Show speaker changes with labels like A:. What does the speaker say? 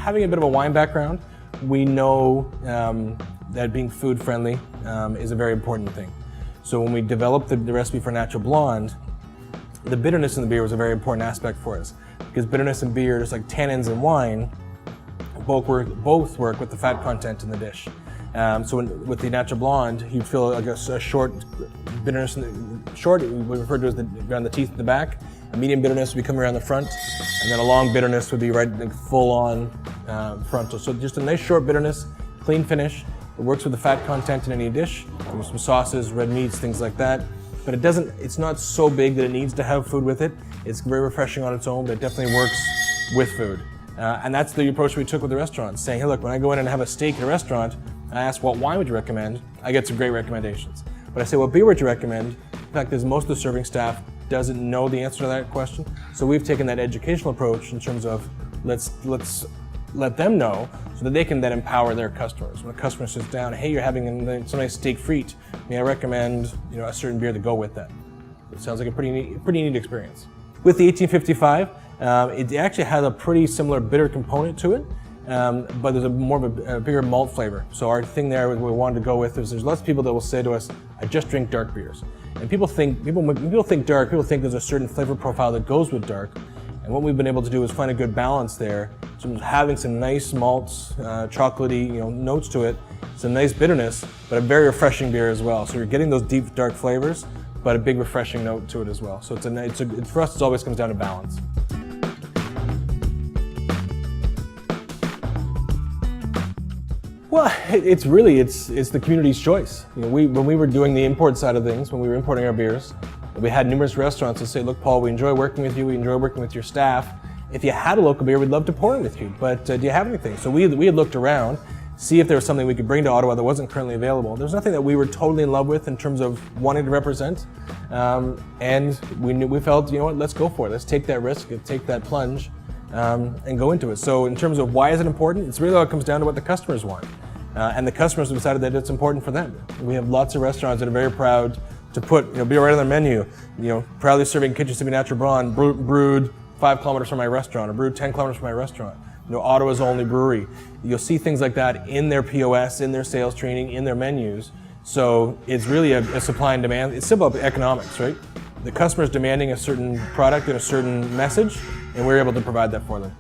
A: having a bit of a wine background, we know that being food friendly is a very important thing. So when we developed the recipe for Natural Blonde, the bitterness in the beer was a very important aspect for us, because bitterness in beer, just like tannins in wine, both work with the fat content in the dish. So with the Natural Blonde, you'd feel like a short bitterness, short, we refer to as around the teeth at the back. A medium bitterness would be coming around the front, and then a long bitterness would be right like full on frontal. So just a nice short bitterness, clean finish. It works with the fat content in any dish, with some sauces, red meats, things like that. But it's not so big that it needs to have food with it. It's very refreshing on its own, but it definitely works with food. And that's the approach we took with the restaurant, saying, hey look, when I go in and have a steak at a restaurant, I ask what wine would you recommend, I get some great recommendations. But I say, what beer would you recommend? The fact is most of the serving staff doesn't know the answer to that question. So we've taken that educational approach in terms of let's let them know so that they can then empower their customers. When a customer sits down, hey, you're having some nice steak frite, may I recommend a certain beer to go with that? It sounds like a pretty neat experience. With the 1855, it actually has a pretty similar bitter component to it, but there's more of a bigger malt flavor. So our thing there we wanted to go with is there's lots of people that will say to us, I just drink dark beers. And when people think dark, people think there's a certain flavor profile that goes with dark. And what we've been able to do is find a good balance there, so having some nice malts, chocolatey notes to it, some nice bitterness, but a very refreshing beer as well. So you're getting those deep dark flavors, but a big refreshing note to it as well. So for us, it always comes down to balance. Well, it's the community's choice. When we were doing the import side of things, when we were importing our beers, we had numerous restaurants that say, look, Paul, we enjoy working with you, we enjoy working with your staff. If you had a local beer, we'd love to pour it with you, but do you have anything? So we had looked around, see if there was something we could bring to Ottawa that wasn't currently available. There's nothing that we were totally in love with in terms of wanting to represent, and we felt, you know what, let's go for it. Let's take that risk, take that plunge, and go into it. So in terms of why is it important, it's really all it comes down to what the customers want. And the customers have decided that it's important for them. We have lots of restaurants that are very proud to put beer right on their menu. Proudly serving DigiKichesippi Natural Blonde, brewed 5 kilometers from my restaurant, or brewed 10 kilometers from my restaurant. Ottawa's only brewery. You'll see things like that in their POS, in their sales training, in their menus. So it's really a supply and demand. It's simple economics, right? The customer's demanding a certain product and a certain message, and we're able to provide that for them.